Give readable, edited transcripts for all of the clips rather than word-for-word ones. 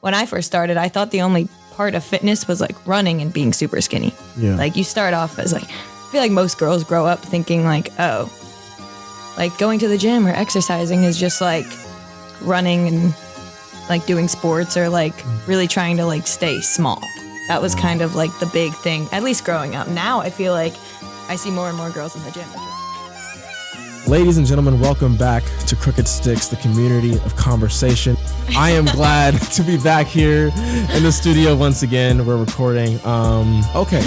when I first started, I thought the only part of fitness was like running and being super skinny. Yeah. Like you start off as like, I feel like most girls grow up thinking like, oh, like going to the gym or exercising is just like running and like doing sports or like really trying to like stay small. That was kind of like the big thing, at least growing up. Now I feel like I see more and more girls in the gym. Ladies and gentlemen, welcome back to Crooked Sticks, the community of conversation. I am glad to be back here in the studio once again. We're recording. Okay,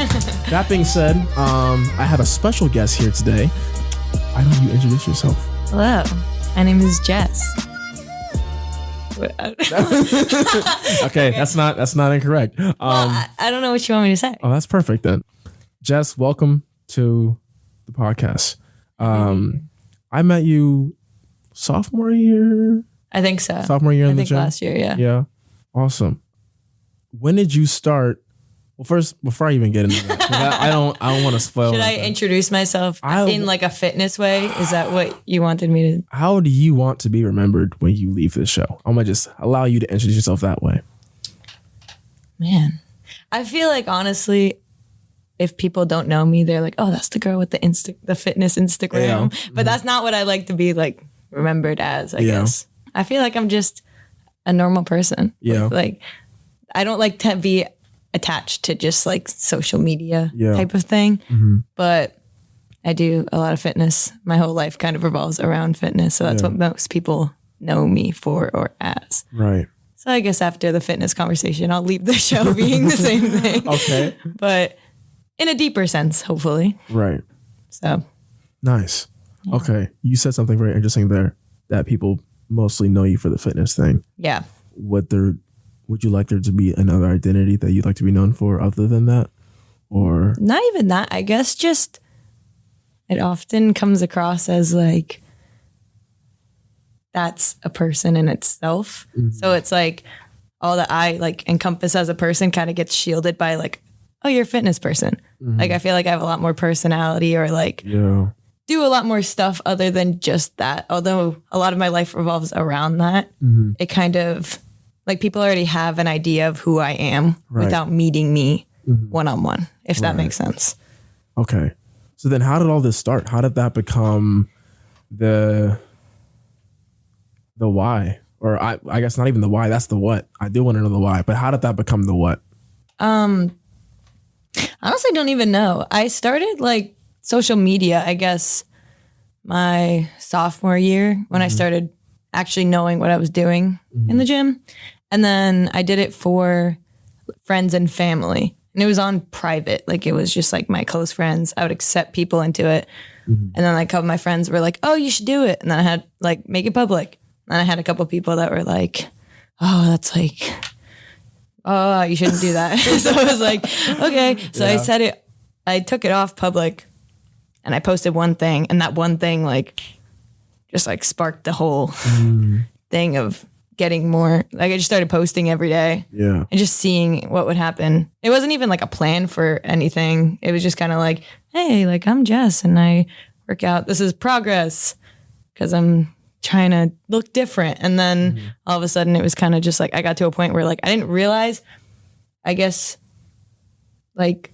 that being said, I have a special guest here today. Why don't you introduce yourself? Hello, my name is Jess. Okay, that's not incorrect. Well, I don't know what you want me to say. Oh, that's perfect then. Jess, welcome to the podcast. I met you sophomore year. I think so. Sophomore year in the gym. Last year, yeah. Yeah, awesome. When did you start? Well, first, before I even get into that, 'cause I don't want to spoil. Should I introduce myself in like a fitness way? Is that what you wanted me to? How do you want to be remembered when you leave this show? I'm gonna just allow you to introduce yourself that way. Man, I feel like honestly, if people don't know me, they're like, "Oh, that's the girl with the fitness Instagram." Yeah. But that's not what I like to be like remembered as. I guess I feel like I'm just a normal person. Yeah, like I don't like to be attached to just like social media type of thing. Mm-hmm. But I do a lot of fitness. My whole life kind of revolves around fitness. So that's what most people know me for or as. Right. So I guess after the fitness conversation, I'll leave the show being the same thing. Okay. But in a deeper sense, hopefully. Right. So. Nice. Yeah. Okay. You said something very interesting there, that people mostly know you for the fitness thing. Yeah. Would you like there to be another identity that you'd like to be known for other than that? Or not even that. I guess just it often comes across as like that's a person in itself. Mm-hmm. So it's like all that I like encompass as a person kind of gets shielded by like, oh, you're a fitness person. Mm-hmm. Like I feel like I have a lot more personality or like do a lot more stuff other than just that. Although a lot of my life revolves around that. Mm-hmm. It kind of like people already have an idea of who I am without meeting me one-on-one, if that makes sense. Okay. So then how did all this start? How did that become the why? Or I guess not even the why, that's the what. I do want to know the why, but how did that become the what? Honestly, don't even know. I started like social media, I guess, my sophomore year when I started actually knowing what I was doing in the gym. And then I did it for friends and family. And it was on private. Like it was just like my close friends. I would accept people into it. Mm-hmm. And then like a couple of my friends were like, oh, you should do it. And then I had like, make it public. And I had a couple of people that were like, oh, that's like, oh, you shouldn't do that. So I was like, okay. So I took it off public and I posted one thing. And that one thing like just like sparked the whole thing of getting more, like I just started posting every day and just seeing what would happen. It wasn't even like a plan for anything. It was just kind of like, hey, like I'm Jess and I work out. This is progress because I'm trying to look different. And then all of a sudden it was kind of just like, I got to a point where like, I didn't realize, I guess, like,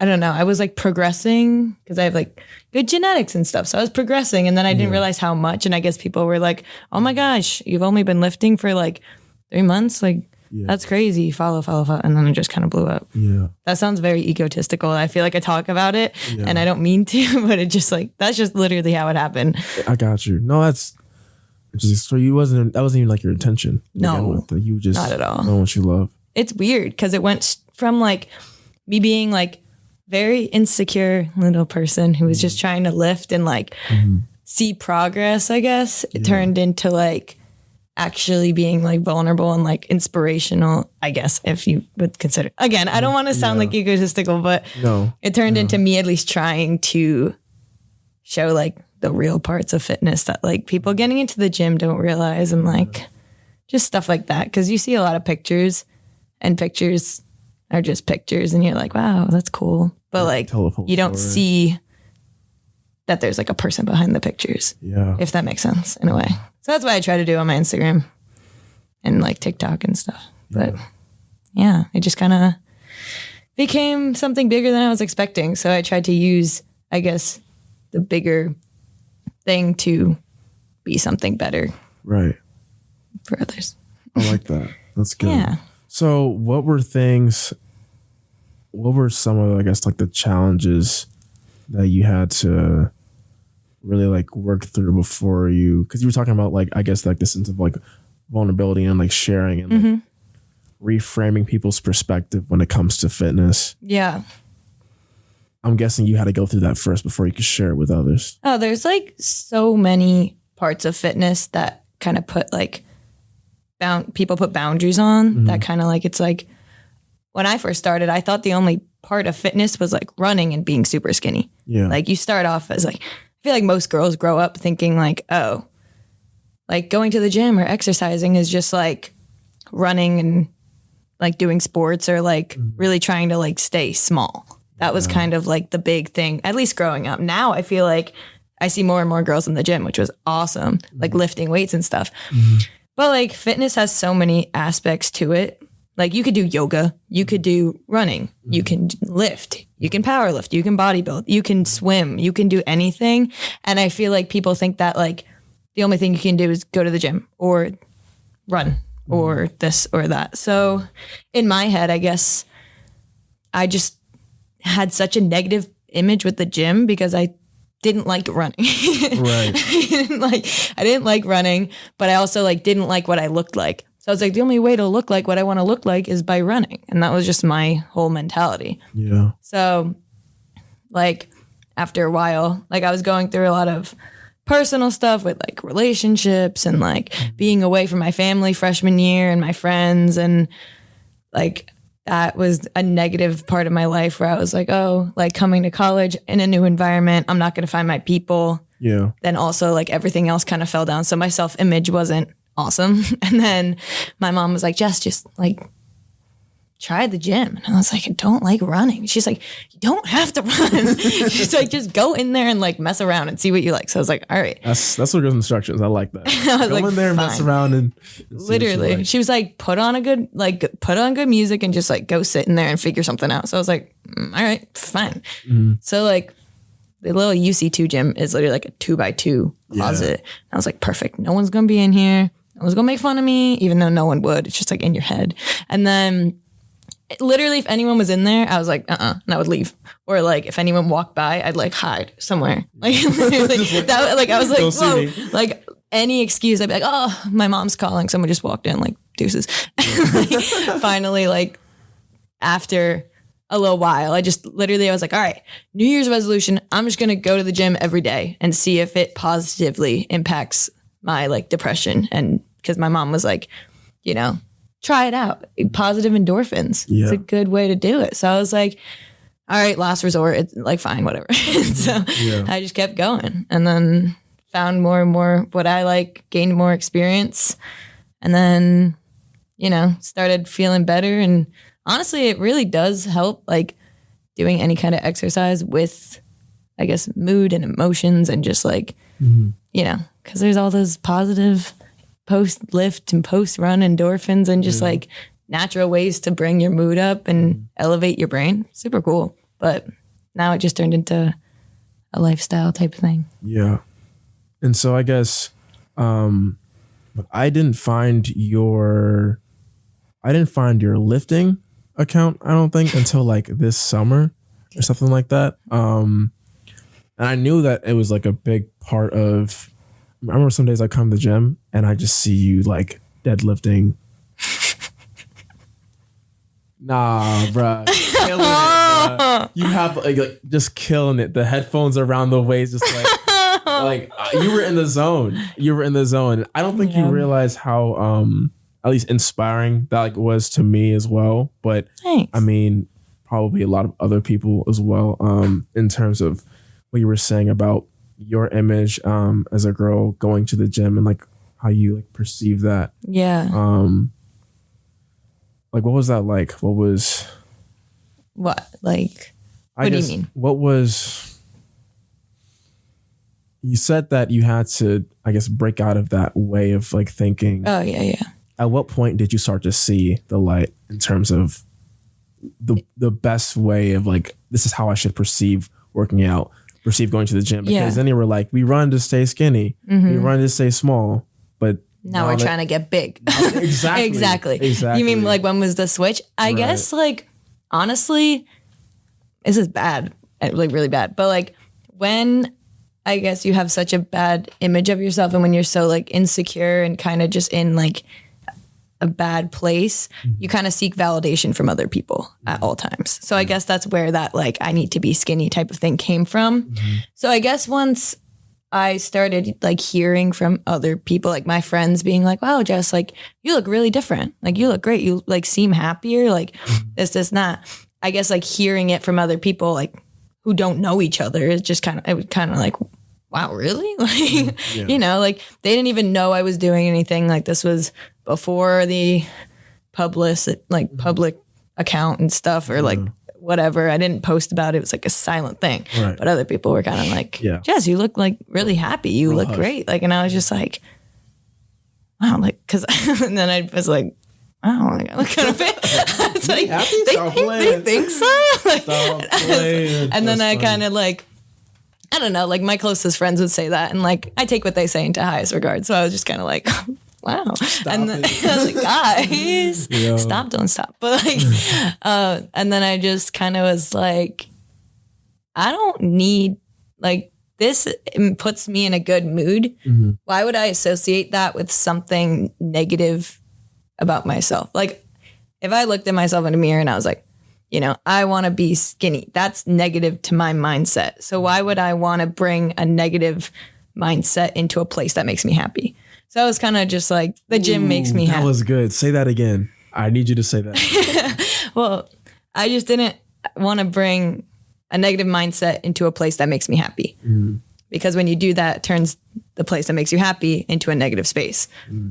I don't know. I was like progressing because I have like good genetics and stuff. So I was progressing and then I didn't realize how much. And I guess people were like, oh my gosh, you've only been lifting for like 3 months. Like that's crazy. Follow. And then it just kind of blew up. Yeah. That sounds very egotistical. I feel like I talk about it and I don't mean to, but it just like, that's just literally how it happened. I got you. No, that's just, so that wasn't even like your intention. No, you just not at all. Know what you love. It's weird because it went from like me being like, very insecure little person who was just trying to lift and like see progress, I guess. It turned into like actually being like vulnerable and like inspirational, I guess, if you would consider. Again, I don't want to sound like egotistical, but it turned into me at least trying to show like the real parts of fitness that like people getting into the gym don't realize and like just stuff like that. Because you see a lot of pictures and pictures are just pictures and you're like, wow, that's cool. But like you don't see that there's like a person behind the pictures. Yeah. If that makes sense in a way. So that's what I try to do on my Instagram and like TikTok and stuff. But yeah, it just kind of became something bigger than I was expecting. So I tried to use, I guess, the bigger thing to be something better. Right. For others. I like that. That's good. Yeah. So what were some of, I guess, like the challenges that you had to really like work through before because you were talking about like, I guess like the sense of like vulnerability and like sharing and like reframing people's perspective when it comes to fitness. Yeah. I'm guessing you had to go through that first before you could share it with others. Oh, there's like so many parts of fitness that kind of put like people put boundaries on that kind of like, it's like when I first started, I thought the only part of fitness was like running and being super skinny. Yeah. Like you start off as like, I feel like most girls grow up thinking like, oh, like going to the gym or exercising is just like running and like doing sports or like really trying to like stay small. That was kind of like the big thing, at least growing up. Now I feel like I see more and more girls in the gym, which was awesome, like lifting weights and stuff. But like fitness has so many aspects to it. Like you could do yoga, you could do running, you can lift, you can power lift, you can bodybuild, you can swim, you can do anything. And I feel like people think that like the only thing you can do is go to the gym or run or this or that. So in my head, I guess I just had such a negative image with the gym because I didn't like running. Right. I didn't like running, but I also like didn't like what I looked like. So I was like, the only way to look like what I want to look like is by running. And that was just my whole mentality. Yeah. So like after a while, like I was going through a lot of personal stuff with like relationships and like being away from my family freshman year and my friends. And like that was a negative part of my life where I was like, oh, like coming to college in a new environment, I'm not going to find my people. Yeah. Then also like everything else kind of fell down. So my self-image wasn't awesome. And then my mom was like, Jess, just like try the gym. And I was like, I don't like running. She's like, you don't have to run. She's like, just go in there and like mess around and see what you like. So I was like, all right. That's what girls' instructions. I like that. I was go like, in there and mess fine. around and Literally. like. She was like, put on good music and just like go sit in there and figure something out. So I was like, all right, fine. So like the little UC2 gym is literally like a 2x2 closet. And I was like, perfect. No one's going to be in here. No one's going to make fun of me, even though no one would. It's just like in your head. And then literally if anyone was in there, I was like, and I would leave. Or like if anyone walked by, I'd like hide somewhere. Like literally that, like I was like, whoa, like any excuse, I'd be like, oh, my mom's calling. Someone just walked in, like deuces. Like, finally, like after a little while, I was like, all right, New Year's resolution, I'm just gonna go to the gym every day and see if it positively impacts my like depression. And because my mom was like, you know, try it out. Positive endorphins. Yeah. It's a good way to do it. So I was like, all right, last resort. It's like, fine, whatever. So I just kept going and then found more and more what I like, gained more experience. And then, you know, started feeling better. And honestly, it really does help like doing any kind of exercise with, I guess, mood and emotions and just like, you know, because there's all those positive post lift and post run endorphins and just like natural ways to bring your mood up and elevate your brain. Super cool. But now it just turned into a lifestyle type of thing. Yeah. And so I guess I didn't find your lifting account, I don't think, until like this summer or something like that. And I knew that it was like a big part of, I remember some days I come to the gym and I just see you like deadlifting. Nah, bruh. Killing it, bruh. You have like just killing it. The headphones around the waist, just like you were in the zone. You were in the zone. I don't think you realize how at least inspiring that like was to me as well. But Thanks. I mean, probably a lot of other people as well. In terms of what you were saying about your image as a girl going to the gym and like how you like perceive that. Yeah. Like what was that like? What like what do you mean? What was, you said that you had to, I guess, break out of that way of like thinking. Oh yeah. at what point did you start to see the light in terms of the best way of like, this is how I should perceive working out, perceive going to the gym? Because then you were like, we run to stay skinny, we run to stay small, but now we're trying to get big. Exactly. You mean like, when was the switch? I guess like, honestly, this is bad, like really bad. But like, when I guess you have such a bad image of yourself, and when you're so like insecure and kind of just in like a bad place, you kind of seek validation from other people at all times. So I guess that's where that like, I need to be skinny type of thing came from. So I guess once I started like hearing from other people, like my friends being like, wow, Jess, like you look really different. Like you look great. You like seem happier. Like this, not. I guess like hearing it from other people like who don't know each other is just it was kind of like, wow, really? Like, you know, like they didn't even know I was doing anything. Like this was before the public account and stuff, or like whatever. I didn't post about it. It was like a silent thing. Right. But other people were kind of like, Jess, you look like really happy. You look great. Like, and I was just like, wow, like, cause and then I was like, wow, like I look kind of fit. It's like, they think so? Like, and then I kind of like, I don't know, like my closest friends would say that. And like, I take what they say into highest regard. So I was just kind of like, wow. And then I was like, guys, stop, don't stop. But like, and then I just kind of was like, I don't need, like, this puts me in a good mood. Why would I associate that with something negative about myself? Like, if I looked at myself in a mirror and I was like, you know, I want to be skinny, that's negative to my mindset. So why would I want to bring a negative mindset into a place that makes me happy? So I was kind of just like, the gym makes me happy. That was good. Say that again. I need you to say that. Well, I just didn't want to bring a negative mindset into a place that makes me happy. Because when you do that, it turns the place that makes you happy into a negative space.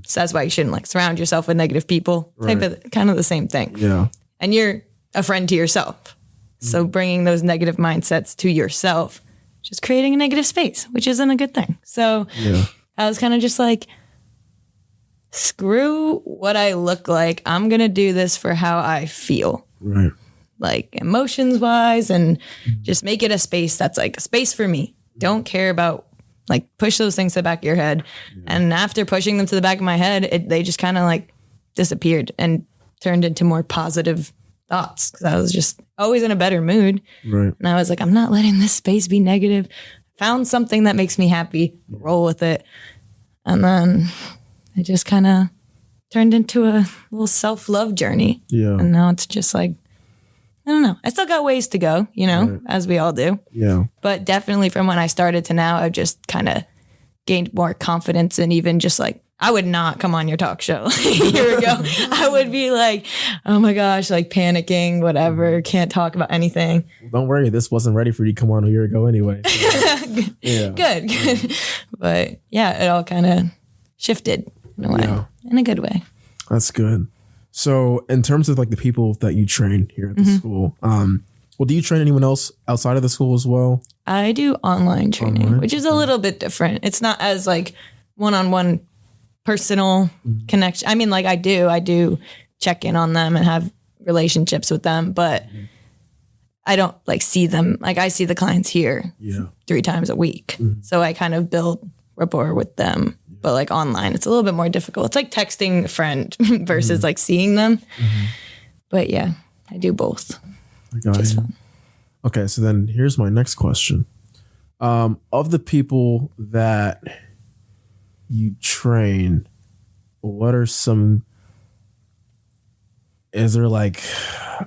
So that's why you shouldn't like surround yourself with negative people. Kind of the same thing. Yeah. And you're a friend to yourself. So bringing those negative mindsets to yourself, just creating a negative space, which isn't a good thing. So I was kind of just like, screw what I look like. I'm going to do this for how I feel. Right. Like emotions wise, and just make it a space that's like a space for me. Don't care about, like, push those things to the back of your head. And after pushing them to the back of my head, they just kind of like disappeared and turned into more positive thoughts, because I was just always in a better mood. Right. And I was like, I'm not letting this space be negative. Found something that makes me happy, roll with it. And then it just kind of turned into a little self-love journey. Yeah. And now it's just like, I don't know. I still got ways to go, you know, as we all do. Yeah. But definitely from when I started to now, I've just kind of gained more confidence, and even just like, I would not come on your talk show a year ago. I would be like, oh my gosh, like panicking, whatever, can't talk about anything. Don't worry, this wasn't ready for you to come on a year ago anyway. So. Good. But yeah, it all kind of shifted in a way, in a good way. That's good. So in terms of like the people that you train here at the school, well, do you train anyone else outside of the school as well? I do online training, which is a little bit different. It's not as like one-on-one personal connection. I mean, like I do check in on them and have relationships with them, but I don't like see them. Like I see the clients here 3 times a week. So I kind of build rapport with them. But like online, it's a little bit more difficult. It's like texting a friend versus like seeing them. But yeah, I do both. Which is fun. Okay, so then here's my next question. Of the people that you train, what are some, is there like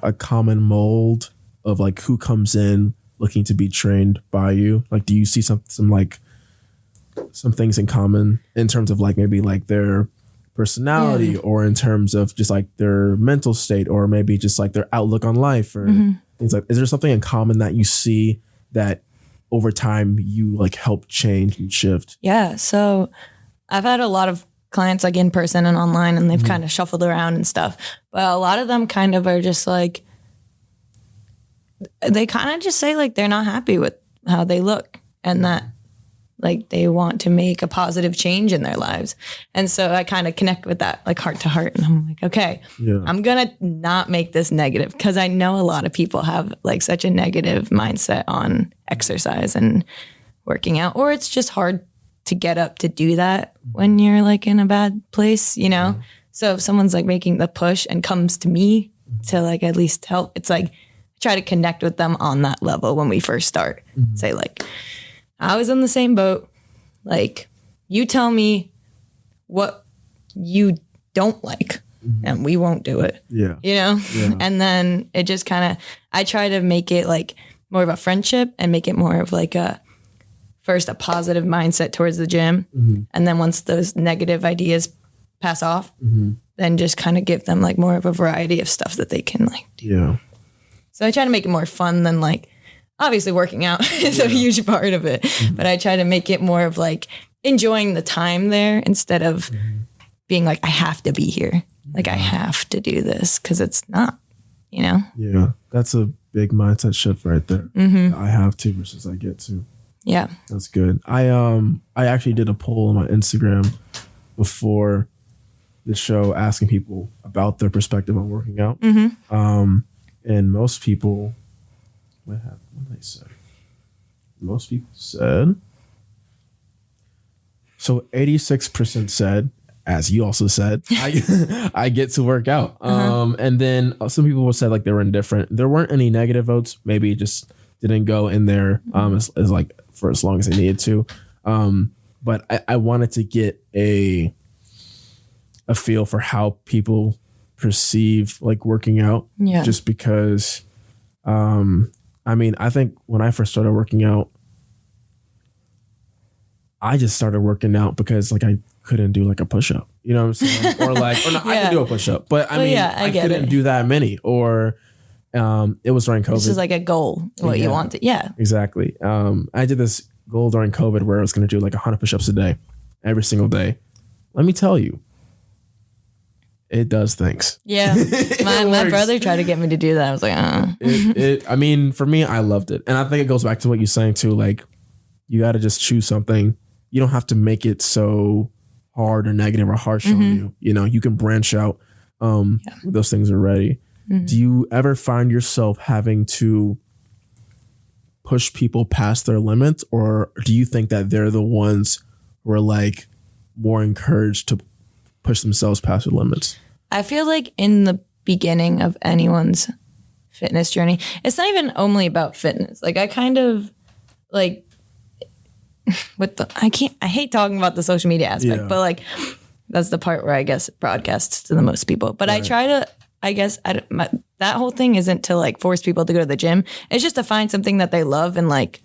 a common mold of like who comes in looking to be trained by you? Like, do you see some things in common in terms of like maybe like their personality or in terms of just like their mental state, or maybe just like their outlook on life or things like, is there something in common that you see that over time you like help change and shift? Yeah. So I've had a lot of clients like in person and online, and they've kind of shuffled around and stuff, but a lot of them kind of are just like, they kind of just say like they're not happy with how they look, and that Like they want to make a positive change in their lives. And so I kind of connect with that like heart to heart. And I'm like, okay, I'm going to not make this negative, because I know a lot of people have like such a negative mindset on exercise and working out, or it's just hard to get up to do that when you're like in a bad place, you know? So if someone's like making the push and comes to me to like at least help, it's like, try to connect with them on that level when we first start. Say like, I was in the same boat. Like, you tell me what you don't like and we won't do it. Yeah. You know? Yeah. And then it just kind of, I try to make it like more of a friendship and make it more of like a positive mindset towards the gym. And then once those negative ideas pass off, then just kind of give them like more of a variety of stuff that they can like do. Yeah. So I try to make it more fun than like, obviously working out is a huge part of it, but I try to make it more of like enjoying the time there instead of being like, I have to be here. Like I have to do this, because it's not, you know? Yeah. That's a big mindset shift right there. I have to versus I get to. Yeah. That's good. I actually did a poll on my Instagram before the show asking people about their perspective on working out. And most people, what did they say? Most people said, so 86% said, as you also said, I get to work out. And then some people said like they were indifferent. There weren't any negative votes. Maybe it just didn't go in there as like for as long as they needed to. But I wanted to get a feel for how people perceive like working out, just because I mean, I think when I first started working out, I just started working out because like I couldn't do like a push-up, you know what I'm saying? Or I could do a push-up, but I mean, I couldn't do that many, or it was during COVID. This is like a goal, what you want to, exactly. I did this goal during COVID where I was going to do like 100 push-ups a day, every single day. Let me tell you, it does things. Yeah. My brother tried to get me to do that. I was like, I mean, for me, I loved it. And I think it goes back to what you're saying too. Like, you got to just choose something. You don't have to make it so hard or negative or harsh on you. You know, you can branch out when those things are ready. Do you ever find yourself having to push people past their limits? Or do you think that they're the ones who are like more encouraged to push themselves past their limits? I feel like in the beginning of anyone's fitness journey, it's not even only about fitness. Like I kind of like I hate talking about the social media aspect, but like that's the part where I guess it broadcasts to the most people. But I try to, I guess that whole thing isn't to like force people to go to the gym. It's just to find something that they love and like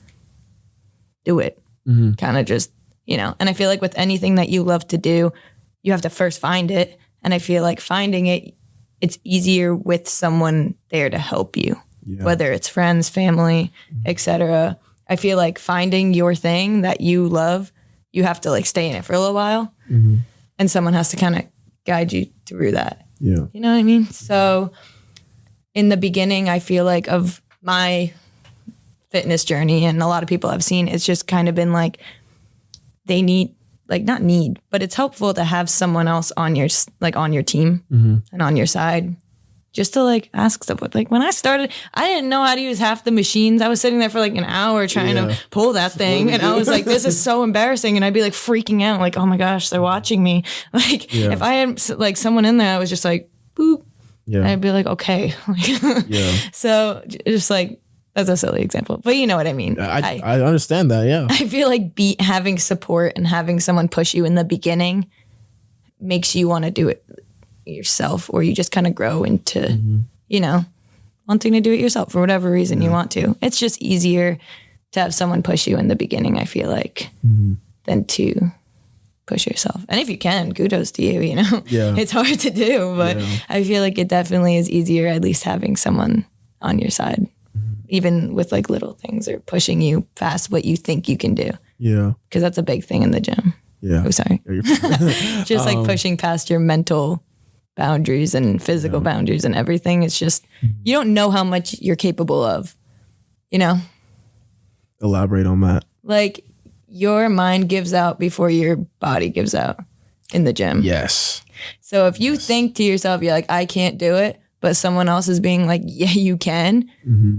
do it. Kind of just, you know, and I feel like with anything that you love to do, you have to first find it. And I feel like finding it, it's easier with someone there to help you, whether it's friends, family, etc. I feel like finding your thing that you love, you have to like stay in it for a little while, and someone has to kind of guide you through that. Yeah. You know what I mean? So in the beginning, I feel like of my fitness journey, and a lot of people I've seen, it's just kind of been like, they need, like not need, but it's helpful to have someone else on your, like on your team and on your side, just to like ask stuff. Like when I started, I didn't know how to use half the machines. I was sitting there for like an hour trying to pull that thing. And I was like, this is so embarrassing. And I'd be like freaking out, like, oh my gosh, they're watching me. Like if I had like someone in there, I was just like, boop. I'd be like, okay. So just like, that's a silly example, but you know what I mean. I understand that. Yeah. I feel like having support and having someone push you in the beginning makes you want to do it yourself, or you just kind of grow into, you know, wanting to do it yourself for whatever reason you want to. It's just easier to have someone push you in the beginning, I feel like, than to push yourself. And if you can, kudos to you, you know. It's hard to do, but I feel like it definitely is easier, at least having someone on your side. Even with like little things, or pushing you past what you think you can do. Yeah. Because that's a big thing in the gym. Yeah. Oh, sorry. Just like pushing past your mental boundaries and physical boundaries and everything. It's just, you don't know how much you're capable of, you know? Elaborate on that. Like your mind gives out before your body gives out in the gym. Yes. So if you think to yourself, you're like, I can't do it, but someone else is being like, yeah, you can.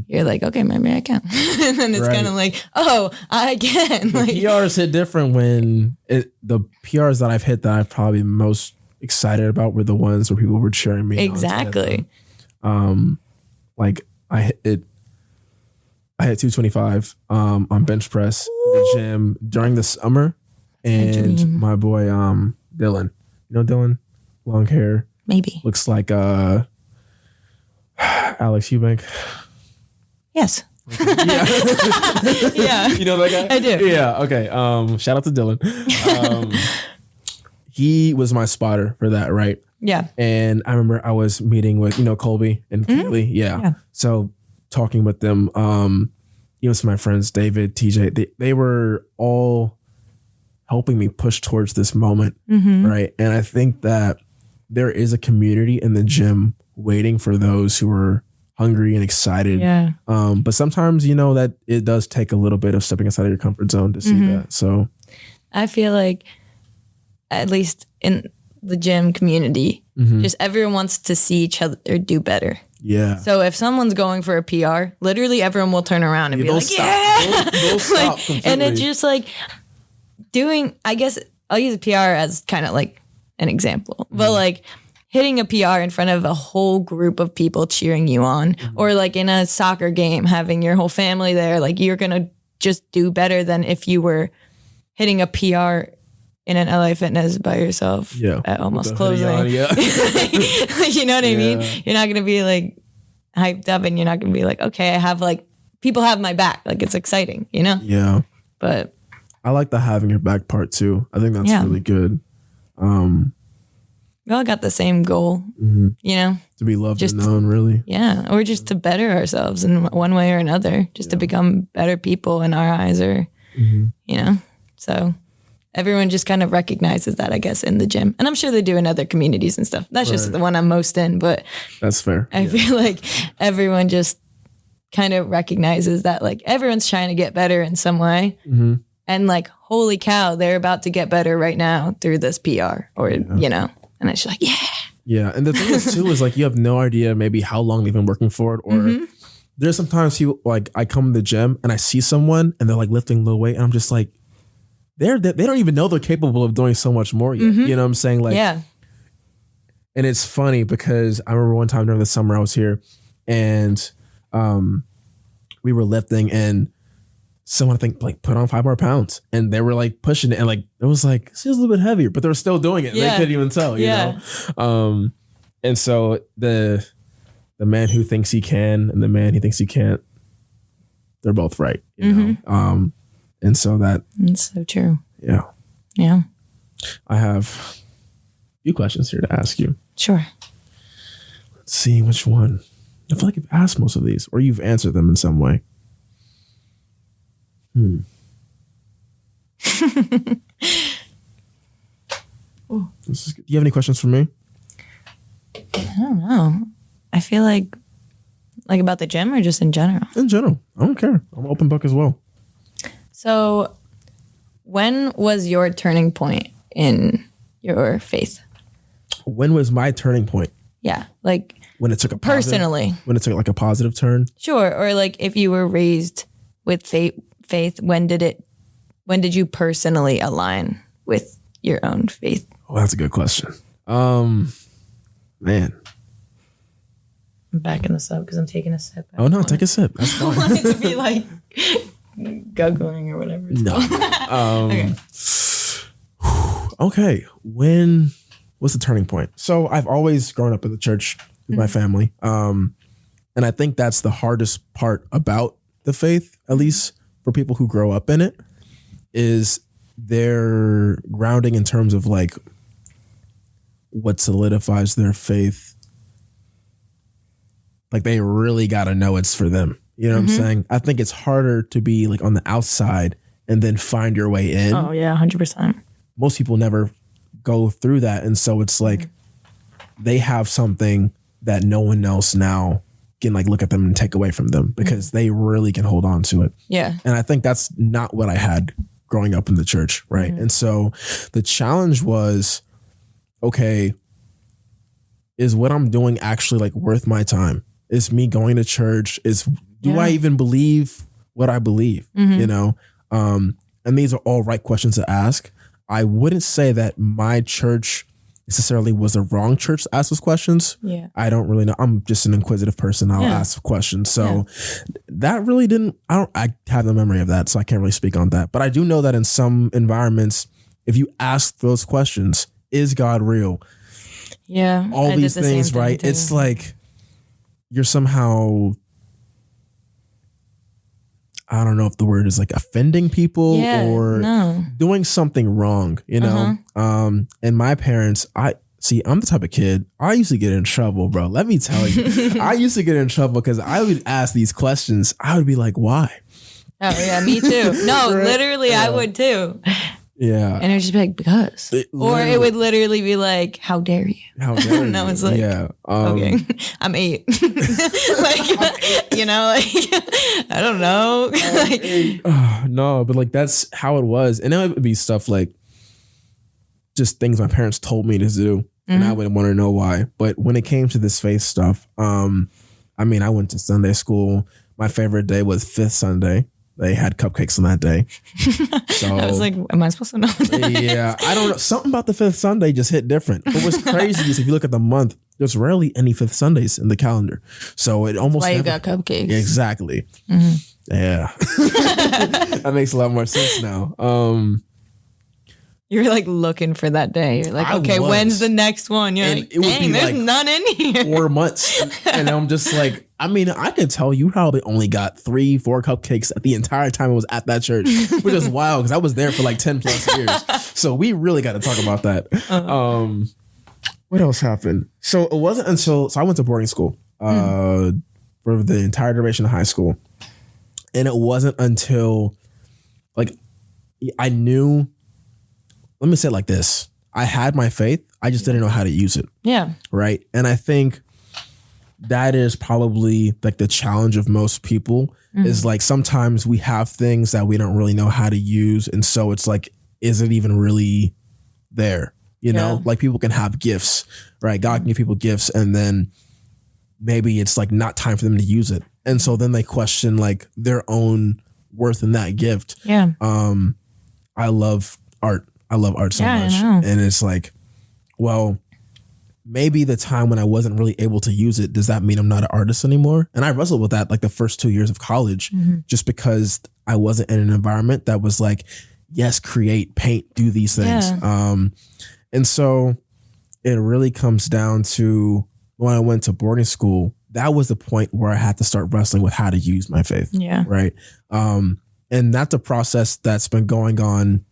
You're like, okay, maybe I can. And then it's kind of like, oh, I can. The Like, PRs hit different when the PRs that I've hit that I've probably most excited about were the ones where people were cheering me on. exactly. Like I hit 225 on bench press in the gym during the summer, and my boy Dylan, you know Dylan, long hair, Maybe. looks like Alex Eubank. Yes. Yeah. Yeah. You know that guy? I do. Yeah. Okay. Shout out to Dylan. He was my spotter for that, right? Yeah. And I remember I was meeting with, Colby and Kaylee. Yeah. So talking with them, some of my friends, David, TJ, they were all helping me push towards this moment. Right. And I think that there is a community in the gym waiting for those who are hungry and excited. Yeah. But sometimes, that it does take a little bit of stepping outside of your comfort zone to see that. So I feel like, at least in the gym community, just everyone wants to see each other do better. yeah. So if someone's going for a PR, literally everyone will turn around and be they'll like, stop. yeah. They'll stop And it's completely. just like doing, I guess I'll use a PR as kind of like an example, but like hitting a PR in front of a whole group of people cheering you on, or like in a soccer game, having your whole family there, like you're going to just do better than if you were hitting a PR in an LA Fitness by yourself at almost closing. Yeah. You know what I mean? You're not going to be like hyped up, and you're not going to be like, okay, I have like, people have my back. Like it's exciting, Yeah. But I like the having your back part too. I think that's really good. we all got the same goal, To be loved and known, really. Yeah. Or just to better ourselves in one way or another, just to become better people in our eyes, or, so everyone just kind of recognizes that, I guess, in the gym. And I'm sure they do in other communities and stuff. That's just the one I'm most in, but That's fair. I feel like everyone just kind of recognizes that, like, everyone's trying to get better in some way. And like, holy cow, they're about to get better right now through this PR, or, and it's just like, yeah. Yeah. And the thing is too, is like, you have no idea maybe how long they've been working for it, or there's sometimes people, like, I come to the gym and I see someone and they're like lifting low weight, and I'm just like, they don't even know they're capable of doing so much more yet. You know what I'm saying? Like, Yeah. and it's funny because I remember one time during the summer I was here, and we were lifting, and someone, I think, like, put on 5 more pounds, and they were like pushing it, and like it was like, it feels a little bit heavier, but they were still doing it. They couldn't even tell, you know. And so the man who thinks he can and the man who thinks he can't, they're both right, you know. And so It's so true. Yeah. I have a few questions here to ask you. Sure. Let's see which one. I feel like you've asked most of these, or you've answered them in some way. Do you have any questions for me? I don't know. I feel like about the gym, or just in general? In general. I don't care. I'm an open book as well. So when was your turning point in your faith? When was my turning point? Yeah. Like, When it took a personally. When it took like a positive turn? Sure. Or like, if you were raised with faith, when did you personally align with your own faith? Oh, that's a good question. Man. I'm backing this up because I'm taking a sip. Oh no, take a sip. That's fine. I want it to be like guggling or whatever. No. Okay. Okay. When was the turning point? So I've always grown up in the church with my family. And I think that's the hardest part about the faith, at least for people who grow up in it, is their grounding in terms of like what solidifies their faith. Like, they really got to know it's for them. You know what I'm saying? I think it's harder to be like on the outside and then find your way in. Oh yeah, 100%. Most people never go through that. And so it's like they have something that no one else now can like look at them and take away from them, because they really can hold on to it. Yeah. And I think that's not what I had growing up in the church, right? And so the challenge was, okay, is what I'm doing actually like worth my time? Is me going to church? Do I even believe what I believe? You know? And these are all right questions to ask. I wouldn't say that my church necessarily was the wrong church to ask those questions. Yeah. I don't really know. I'm just an inquisitive person. I'll ask questions. So that really I have the memory of that, so I can't really speak on that. But I do know that in some environments, if you ask those questions, is God real? Yeah. All these things, right? Too. It's like you're somehow, I don't know if the word is like offending people or doing something wrong, you know? And my parents, I'm the type of kid, I used to get in trouble, bro. Let me tell you, I used to get in trouble because I would ask these questions. I would be like, why? Oh yeah, me too. No, right? Literally I would too. Yeah. And it would just be like, because. Or it would literally be like, how dare you? How dare you? And I was like, okay, I'm 8. Like, you know, like, I don't know. Like, no, but like, that's how it was. And it would be stuff like just things my parents told me to do. And I wouldn't want to know why. But when it came to this faith stuff, I mean, I went to Sunday school. My favorite day was Fifth Sunday. They had cupcakes on that day. So I was like, am I supposed to know that? Yeah, I don't know. Something about the Fifth Sunday just hit different. But what's crazy is if you look at the month, there's rarely any Fifth Sundays in the calendar. So it almost you got cupcakes. Exactly. Yeah. That makes a lot more sense now. You're like looking for that day. You're like, okay, when's the next one? You're like, dang, there's none in here. 4 months. And I'm just like, I mean, I can tell you probably only got 3-4 cupcakes at the entire time I was at that church, which is wild because I was there for like 10 plus years. So we really got to talk about that. What else happened? So it wasn't until, I went to boarding school for the entire duration of high school. And it wasn't until like I knew, let me say it like this. I had my faith. I just didn't know how to use it. Yeah. Right. And I think that is probably like the challenge of most people is like sometimes we have things that we don't really know how to use. And so it's like, is it even really there? You know, like people can have gifts, right? God can give people gifts and then maybe it's like not time for them to use it. And so then they question like their own worth in that gift. Yeah. I love art. I love art so much. And it's like, well, maybe the time when I wasn't really able to use it, does that mean I'm not an artist anymore? And I wrestled with that like the first 2 years of college, just because I wasn't in an environment that was like, yes, create, paint, do these things. Yeah. And so it really comes down to when I went to boarding school, that was the point where I had to start wrestling with how to use my faith. Yeah. Right. And that's a process that's been going on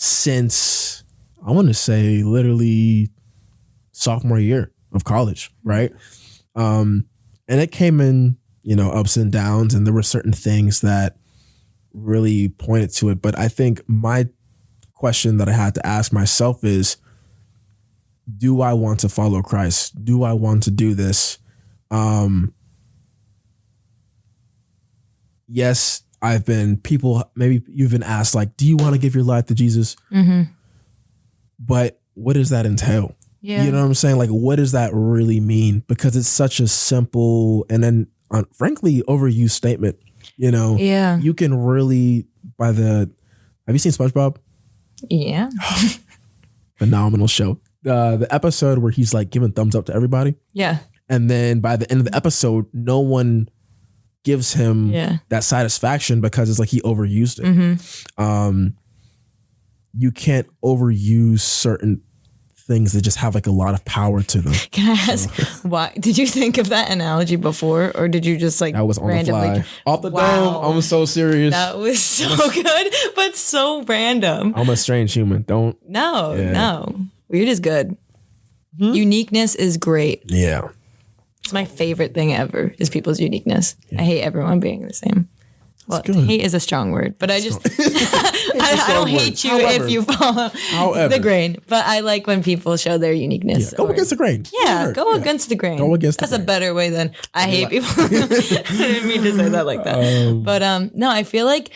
since I want to say literally sophomore year of college. Right. And it came in, you know, ups and downs, and there were certain things that really pointed to it. But I think my question that I had to ask myself is, do I want to follow Christ? Do I want to do this? Yes, maybe you've been asked like, do you want to give your life to Jesus? But what does that entail? Yeah. You know what I'm saying? Like, what does that really mean? Because it's such a simple and then frankly overused statement. You know, you can really have you seen SpongeBob? Yeah. Phenomenal show. The episode where he's like giving thumbs up to everybody. Yeah. And then by the end of the episode, no one gives him that satisfaction because it's like he overused it. You can't overuse certain things that just have like a lot of power to them. Can I ask why? Did you think of that analogy before, or did you just like I was on randomly the fly off the dome? I'm so serious. That was so good, but so random. I'm a strange human. No. Weird is good. Uniqueness is great. Yeah. It's my favorite thing ever is people's uniqueness. I hate everyone being the same. Well, hate is a strong word, but I just I don't hate you if you follow the grain. But I like when people show their uniqueness. Go against the grain. Yeah, go against the grain. Go against the grain. That's a better way than I hate people. I didn't mean to say that like that. But no, I feel like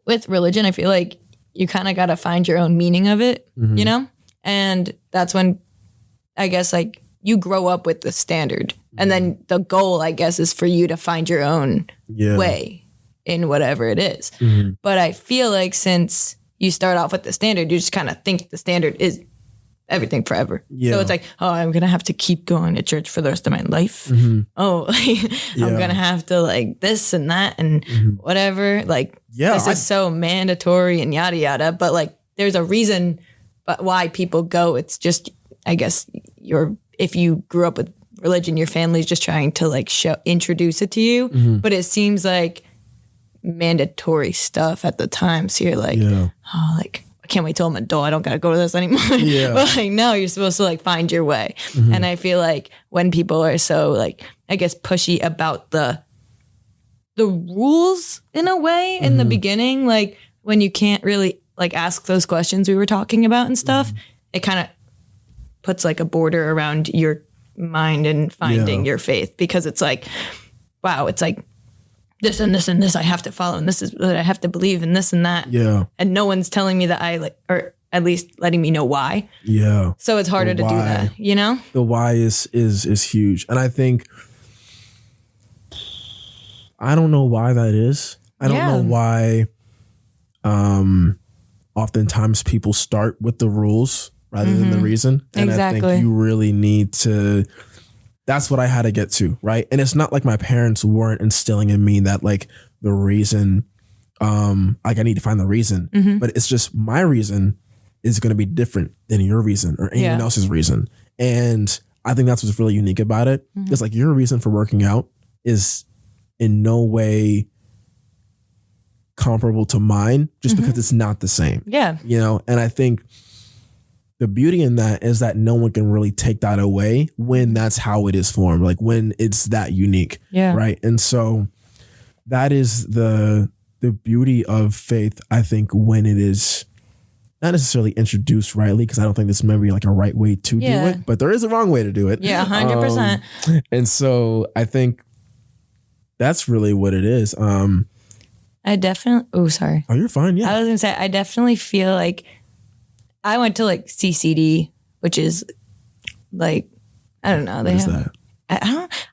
with religion, I feel like you kind of got to find your own meaning of it, you know? And that's when I guess like you grow up with the standard. And then the goal, I guess, is for you to find your own way in whatever it is. But I feel like since you start off with the standard, you just kind of think the standard is everything forever. So it's like, oh, I'm going to have to keep going to church for the rest of my life. Oh, I'm going to have to like this and that and whatever. Like, this is so mandatory and yada, yada. But like, there's a reason but why people go. It's just, I guess, if you grew up with religion, your family's just trying to like introduce it to you. But it seems like mandatory stuff at the time. So you're like, oh, like, I can't wait till I'm an adult. I don't got to go to this anymore. But like, no, you're supposed to like find your way. And I feel like when people are so like, I guess, pushy about the rules in a way in the beginning, like when you can't really like ask those questions we were talking about and stuff, it kind of puts like a border around your mind and finding your faith, because it's like, wow, it's like this and this and this I have to follow, and this is what I have to believe, and this and that. And no one's telling me that I like, or at least letting me know why. So it's harder to do that, you know? The why is huge. And I think, I don't know why that is. I don't know why oftentimes people start with the rules rather than the reason. And I think you really need to, that's what I had to get to, right? And it's not like my parents weren't instilling in me that like the reason, like I need to find the reason, but it's just my reason is going to be different than your reason or anyone else's reason. And I think that's what's really unique about it. It's like your reason for working out is in no way comparable to mine, just because it's not the same. You know, and I think the beauty in that is that no one can really take that away when that's how it is formed, like when it's that unique. Right. And so that is the beauty of faith, I think, when it is not necessarily introduced rightly, because I don't think there's maybe like a right way to do it, but there is a wrong way to do it. 100%. And so I think that's really what it is. I definitely, oh, sorry. Oh, you're fine. Yeah. I was going to say, I definitely feel like I went to like CCD, which is like, I don't know. What is that?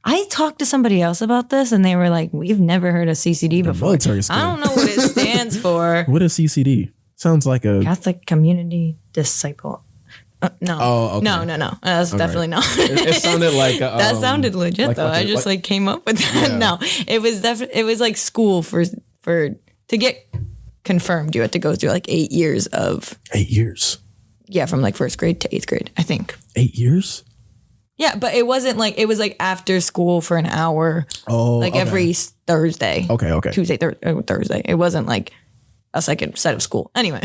I talked to somebody else about this and they were like, we've never heard of CCD before. Military school. I don't know what it stands for. What is CCD? Sounds like a Catholic Community Disciple. No. Oh, okay. No. That's definitely not. It sounded like that sounded legit like, though. I just like came up with that. Yeah. No, it was definitely, it was like school for to get confirmed. You had to go through like 8 years of 8 years. Yeah, from like first grade to 8th grade, I think. 8 years. Yeah, but it wasn't like, it was like after school for an hour. Oh, like every Thursday. Okay. Tuesday, Thursday. It wasn't like a second set of school. Anyway,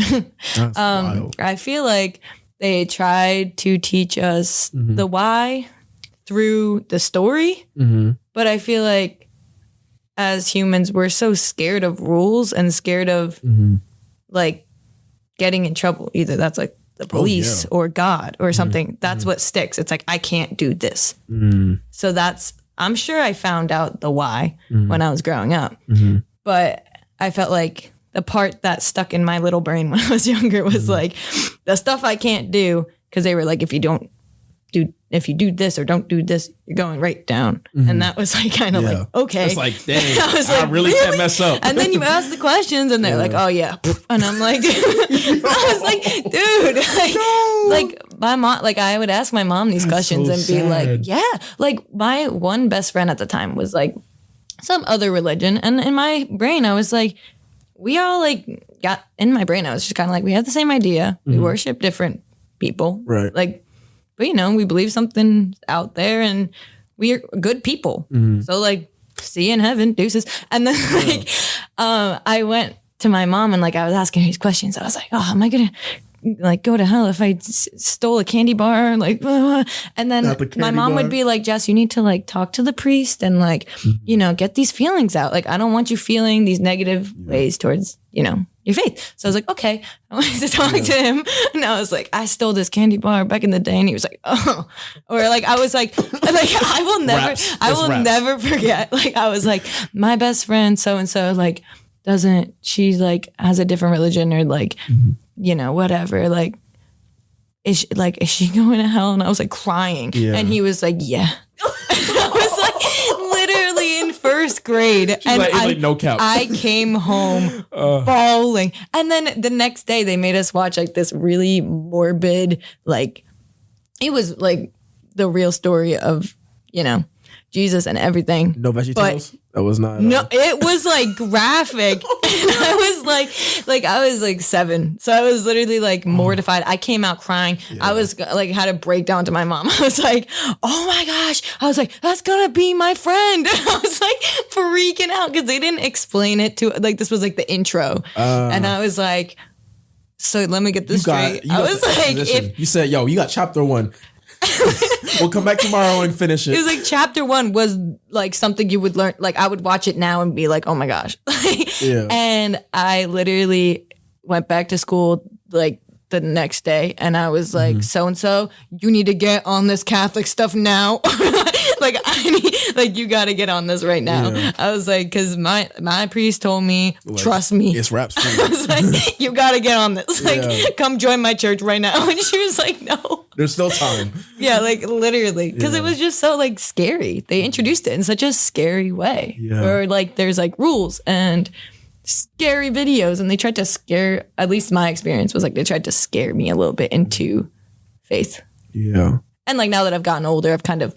that's wild. I feel like they tried to teach us the why through the story, but I feel like as humans, we're so scared of rules and scared of like getting in trouble. Either that's like the police or God or something. That's what sticks. It's like, I can't do this. So I'm sure I found out the why when I was growing up, but I felt like the part that stuck in my little brain when I was younger was like the stuff I can't do, because they were like, if you do this or don't do this, you're going right down. And that was like kind of like, okay. It's like, dang, I really can't mess up. And then you ask the questions and they're like, oh yeah. And I'm like, I was like, dude, like my mom, like I would ask my mom these questions and be like, yeah, like my one best friend at the time was like some other religion. And in my brain, I was like, we all like got in my brain. I was just kind of like, we have the same idea. We worship different people. Right. Like, but you know, we believe something out there and we are good people. So like, see you in heaven, deuces. And then like, I went to my mom and like, I was asking her these questions. I was like, oh, am I going to like go to hell if I stole a candy bar? Like, and then my mom would be like, Jess, you need to like talk to the priest and like, you know, get these feelings out. Like, I don't want you feeling these negative ways towards, you know, your faith. So I was like, okay, I wanted to talk to him. And I was like, I stole this candy bar back in the day. And he was like, oh, or like, I was like I will never forget. Like, I was like, my best friend, so-and-so, like, she like has a different religion or like, you know, whatever. Like, is she going to hell? And I was like crying. Yeah. And he was like, yeah. I was like literally in first grade. She's and like, no cap. I came home bawling. And then the next day they made us watch like this really morbid, like, it was like the real story of, you know, Jesus and everything. No VeggieTales? That was not. No, it was like graphic. And I was like 7. So I was literally like mortified. I came out crying. Yeah. I was like, had a breakdown to my mom. I was like, oh my gosh. I was like, that's gonna be my friend. I was like freaking out because they didn't explain it to, like, this was like the intro. And I was like, so let me get this straight. I was like, you said, yo, you got chapter 1. We'll come back tomorrow and finish it. It was like chapter 1 was like something you would learn. Like I would watch it now and be like, oh my gosh. Yeah. And I literally went back to school like the next day and I was like, so-and-so, you need to get on this Catholic stuff now. Like you got to get on this right now. Yeah. I was like, because my priest told me, like, trust me. It's raps. I was like, you got to get on this. Like, come join my church right now. And she was like, no. There's still time. Yeah, like literally. Because it was just so like scary. They introduced it in such a scary way. Yeah. Where like there's like rules and scary videos. And they tried to scare, at least my experience was like they tried to scare me a little bit into faith. Yeah. And like now that I've gotten older, I've kind of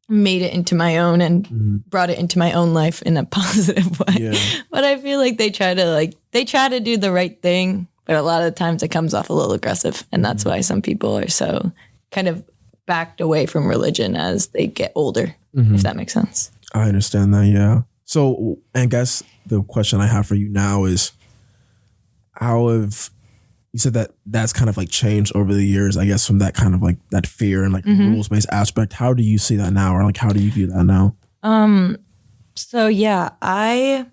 made it into my own and brought it into my own life in a positive way. Yeah. But I feel like they try to do the right thing, but a lot of the times it comes off a little aggressive. And that's why some people are so kind of backed away from religion as they get older, if that makes sense. I understand that, yeah. So, I guess the question I have for you now is, you said that that's kind of like changed over the years, I guess, from that kind of like that fear and like rules-based aspect. How do you see that now? Or like, how do you view that now? So yeah, I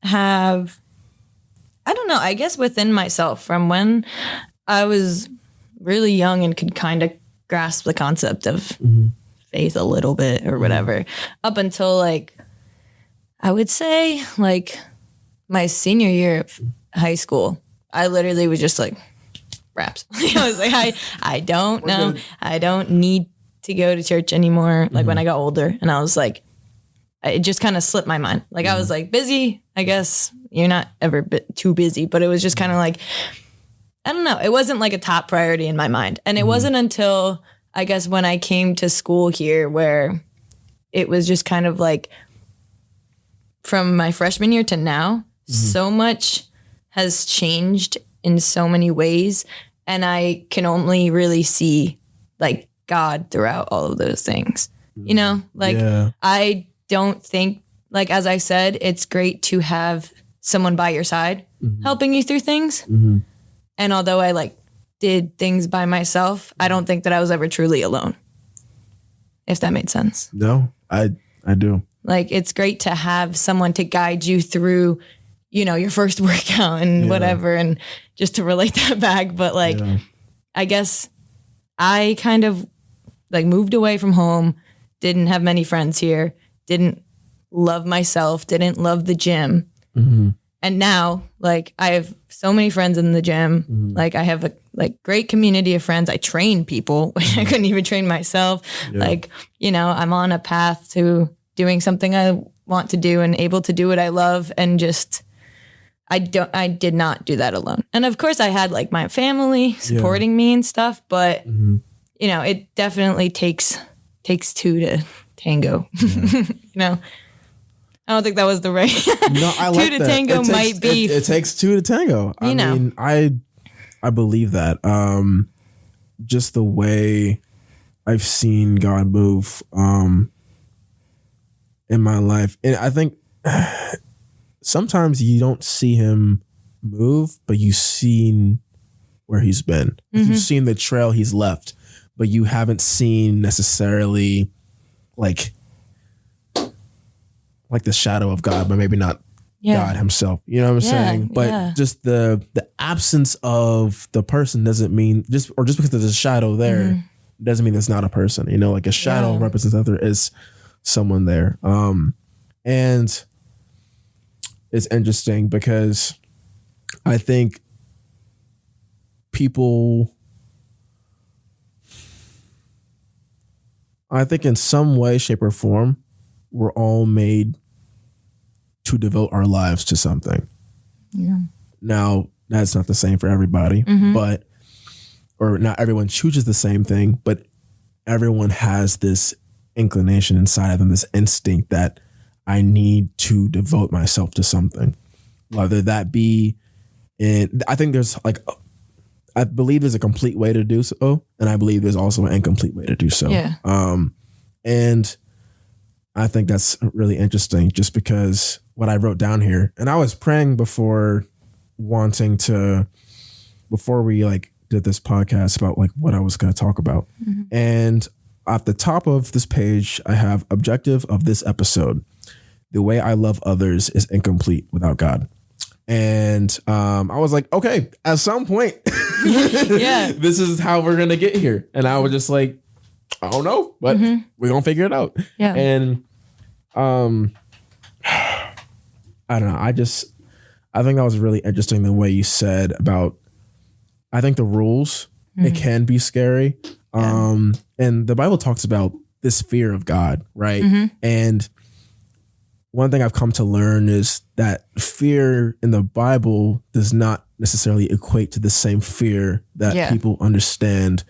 don't know, I guess within myself from when I was really young and could kind of grasp the concept of faith a little bit or whatever, up until like, I would say like my senior year of high school, I literally was just like, raps. I was like, I don't know. I don't need to go to church anymore. Like when I got older, and I was like, it just kind of slipped my mind. Like I was like busy. I guess you're not ever too busy, but it was just kind of like, I don't know. It wasn't like a top priority in my mind. And it wasn't until I guess when I came to school here where it was just kind of like from my freshman year to now, so much has changed in so many ways. And I can only really see like God throughout all of those things, you know, like I don't think, like, as I said, it's great to have someone by your side helping you through things. And although I like did things by myself, I don't think that I was ever truly alone. If that made sense. No, I do. Like, it's great to have someone to guide you through, you know, your first workout and whatever, and just to relate that back. But like, I guess I kind of like moved away from home, didn't have many friends here, didn't love myself, didn't love the gym. And now like I have so many friends in the gym. Like I have a like great community of friends. I train people, which I couldn't even train myself. Like, you know, I'm on a path to doing something I want to do and able to do what I love. And just, I did not do that alone. And of course I had like my family supporting me and stuff, but you know, it definitely takes two to tango, you know? I don't think that was the right. No, I like two to tango might be. It takes two to tango. I mean, I believe that. Just the way I've seen God move in my life, and I think sometimes you don't see him move, but you've seen where he's been. You've seen the trail he's left, but you haven't seen necessarily like the shadow of God, but maybe not God himself. You know what I'm saying? But just the absence of the person doesn't mean just because there's a shadow there doesn't mean there's not a person. You know, like a shadow represents that there is someone there. And is interesting because I think in some way, shape, or form, we're all made to devote our lives to something. Yeah. Now, that's not the same for everybody, or not everyone chooses the same thing, but everyone has this inclination inside of them, this instinct that I need to devote myself to something, whether that be I think there's I believe there's a complete way to do so, and I believe there's also an incomplete way to do so. Yeah. And I think that's really interesting just because what I wrote down here, and I was praying before we did this podcast about what I was going to talk about. And at the top of this page, I have objective of this episode. The way I love others is incomplete without God. And I was like, okay, at some point, this is how we're going to get here. And I was just like, I don't know, but we're going to figure it out. Yeah. And I don't know. I think that was really interesting the way you said about, I think the rules, it can be scary. And the Bible talks about this fear of God, right? And one thing I've come to learn is that fear in the Bible does not necessarily equate to the same fear that people understand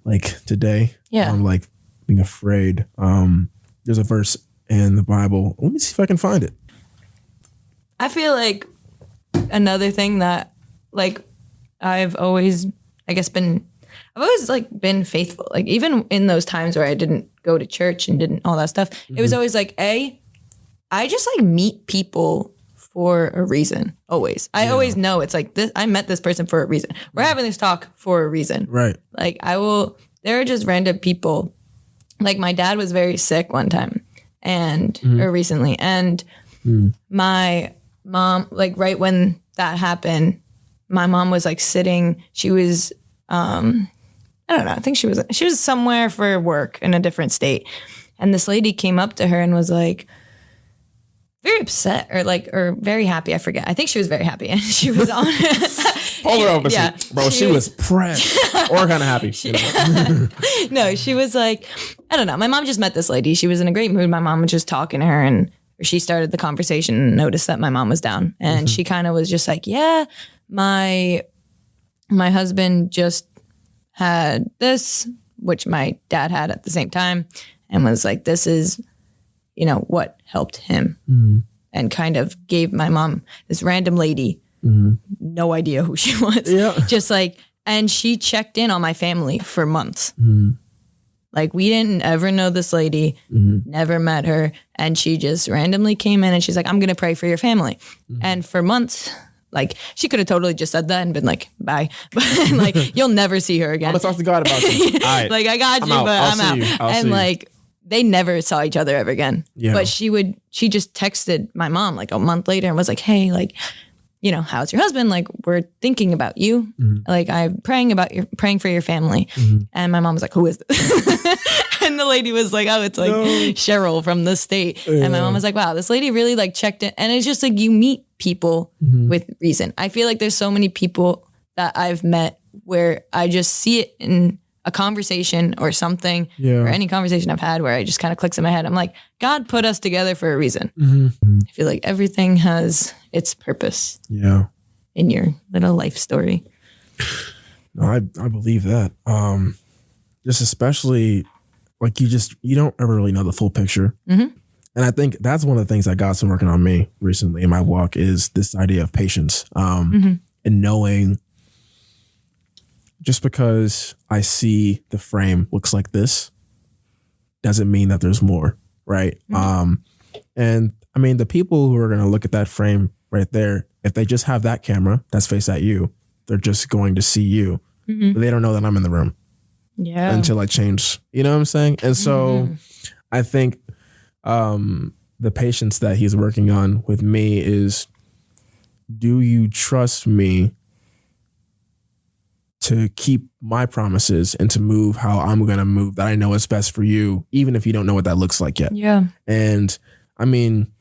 like today. Yeah. Like being afraid. There's a verse in the Bible. Let me see if I can find it. I feel like another thing that I've always been faithful. Like even in those times where I didn't go to church and didn't all that stuff, it was always I just meet people for a reason. Always. I always know it's this. I met this person for a reason. We're having this talk for a reason. Right. There are just random people. Like my dad was very sick one time or recently. And my mom, right when that happened, my mom was sitting, she was, I don't know. I think she was somewhere for work in a different state. And this lady came up to her and was very upset or very happy. I forget. I think she was very happy. And she was on Hold her over. Yeah, bro, she was pressed or kind of happy. No, she was I don't know. My mom just met this lady. She was in a great mood. My mom was just talking to her and she started the conversation and noticed that my mom was down. And she kind of was just yeah, my husband just had this, which my dad had at the same time, and was this is, what helped him, and kind of gave my mom, this random lady, no idea who she was, just and she checked in on my family for months. We didn't ever know this lady, never met her, and she just randomly came in and she's I'm going to pray for your family. And for months, she could have totally just said that and been bye. But you'll never see her again. I'm going to talk to God about you. All right. I got you, but I'm out. And they never saw each other ever again. Yeah. But she just texted my mom a month later and was hey, how's your husband? We're thinking about you. I'm praying for your family. And my mom was who is this? And the lady was oh, it's Cheryl from the state. And my mom was wow, this lady really checked in. And it's just you meet people with reason. I feel there's so many people that I've met where I just see it in a conversation or something, or any conversation I've had where I just kind of clicks in my head. I'm God put us together for a reason. I feel everything has its purpose. Yeah. In your little life story. No, I believe that. Just especially you don't ever really know the full picture. And I think that's one of the things that God's been working on me recently in my walk is this idea of patience, and knowing just because I see the frame looks like this doesn't mean that there's more, right? And I mean, the people who are going to look at that frame right there, if they just have that camera that's faced at you, they're just going to see you. They don't know that I'm in the room until I change. You know what I'm saying? And so I think the patience that he's working on with me is, do you trust me to keep my promises and to move how I'm going to move, that I know is best for you, even if you don't know what that looks like yet? Yeah. And I mean,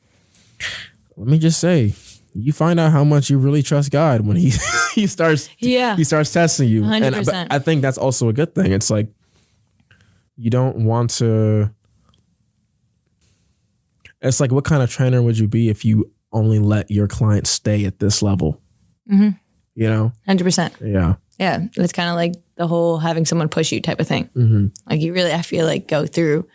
let me just say, you find out how much you really trust God when he starts testing you. 100%. And I think that's also a good thing. It's like, you don't want to. It's like, what kind of trainer would you be if you only let your clients stay at this level? Mm-hmm. You know, 100%. Yeah. Yeah, it's kind of like the whole having someone push you type of thing. Mm-hmm. Like you really, I feel like, go through.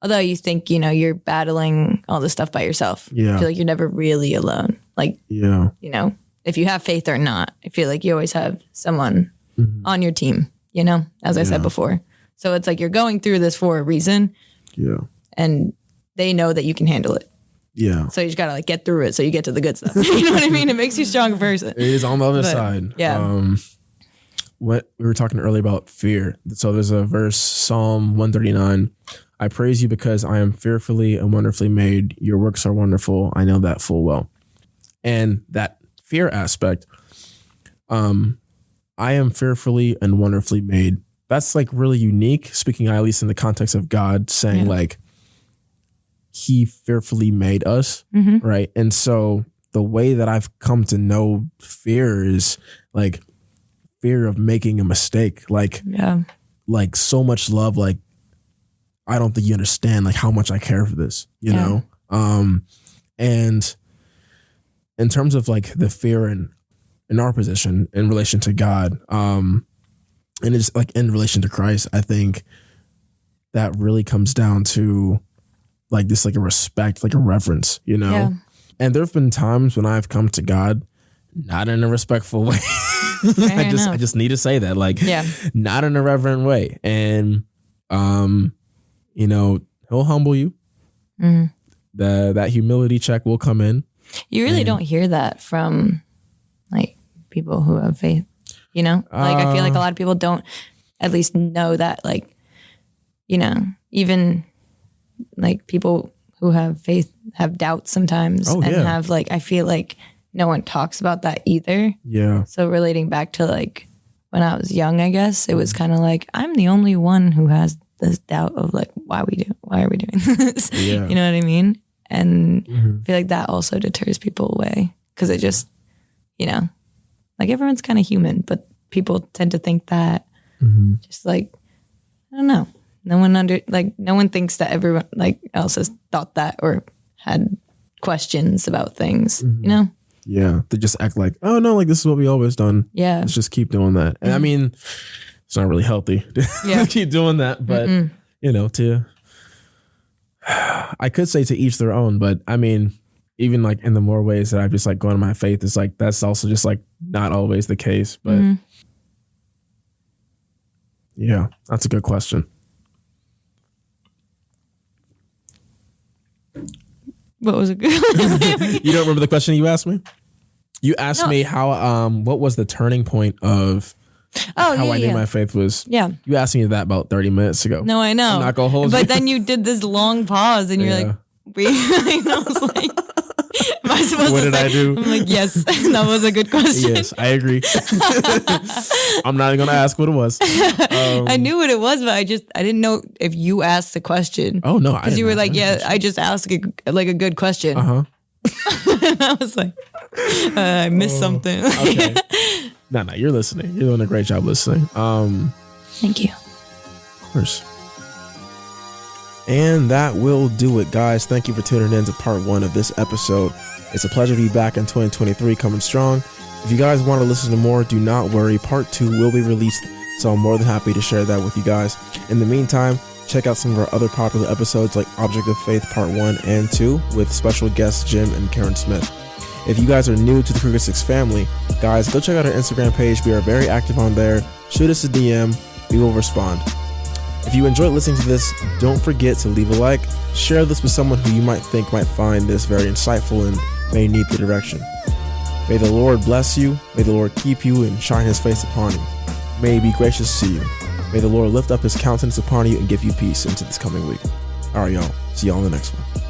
Although you think, you know, you're battling all this stuff by yourself. Yeah. I feel like you're never really alone. Like, yeah, you know, if you have faith or not, I feel like you always have someone on your team, you know, as I said before. So it's like you're going through this for a reason. Yeah. And they know that you can handle it. Yeah. So you just got to like get through it so you get to the good stuff. You know what I mean? It makes you a stronger person. It is on the other side. Yeah. What we were talking earlier about fear. So there's a verse, Psalm 139. I praise you because I am fearfully and wonderfully made. Your works are wonderful. I know that full well. And that fear aspect, I am fearfully and wonderfully made. That's like really unique, speaking at least in the context of God saying like, he fearfully made us, right? And so the way that I've come to know fear is like fear of making a mistake, like so much love, like I don't think you understand like how much I care for this, you know? And in terms of like the fear in our position in relation to God, and it's like in relation to Christ, I think that really comes down to like this, like a respect, like a reverence, you know? Yeah. And there have been times when I've come to God, not in a respectful way. I just need to say that, like, not in a reverent way. And, you know, he'll humble you. That humility check will come in. You really don't hear that from like people who have faith, you know? Like, I feel like a lot of people don't at least know that, like, you know, even like people who have faith have doubts sometimes have like, I feel like no one talks about that either. Yeah. So relating back to like when I was young, I guess it was kind of like, I'm the only one who has this doubt of like, why are we doing this? Yeah. You know what I mean? And I feel like that also deters people away because it just, you know, like everyone's kind of human, but people tend to think that just like, I don't know. No one thinks that everyone like else has thought that or had questions about things, you know? Yeah. They just act like, oh no, like this is what we always done. Yeah. Let's just keep doing that. And I mean, it's not really healthy to keep doing that, but you know, I could say to each their own, but I mean, even like in the more ways that I've just like gone to my faith, it's like, that's also just like not always the case, but yeah, that's a good question. What was it? You don't remember the question you asked me? You asked me how, what was the turning point of how I knew my faith was. Yeah. You asked me that about 30 minutes ago. No, I know. I'm not going to hold you. But then you did this long pause and you're like, wait. And I was like, am I supposed what to did say? I do? I'm like, yes, that was a good question. Yes, I agree. I'm not even going to ask what it was. I knew what it was, but I didn't know if you asked the question. Oh, no. Because you were like, I just asked a good question. And I was like, I missed something. Okay. No, you're listening. You're doing a great job listening. Thank you. Of course. And that will do it, guys. Thank you for tuning in to part 1 of this episode. It's a pleasure to be back in 2023 coming strong. If you guys want to listen to more, do not worry. Part 2 will be released, so I'm more than happy to share that with you guys. In the meantime, check out some of our other popular episodes like Object of Faith Part 1 and 2 with special guests Jim and Karen Smith. If you guys are new to the Crooked Six family, guys, go check out our Instagram page. We are very active on there. Shoot us a DM. We will respond. If you enjoyed listening to this, don't forget to leave a like, share this with someone who you might think might find this very insightful and may need the direction. May the Lord bless you. May the Lord keep you and shine his face upon you. May he be gracious to you. May the Lord lift up his countenance upon you and give you peace into this coming week. All right, y'all. See y'all in the next one.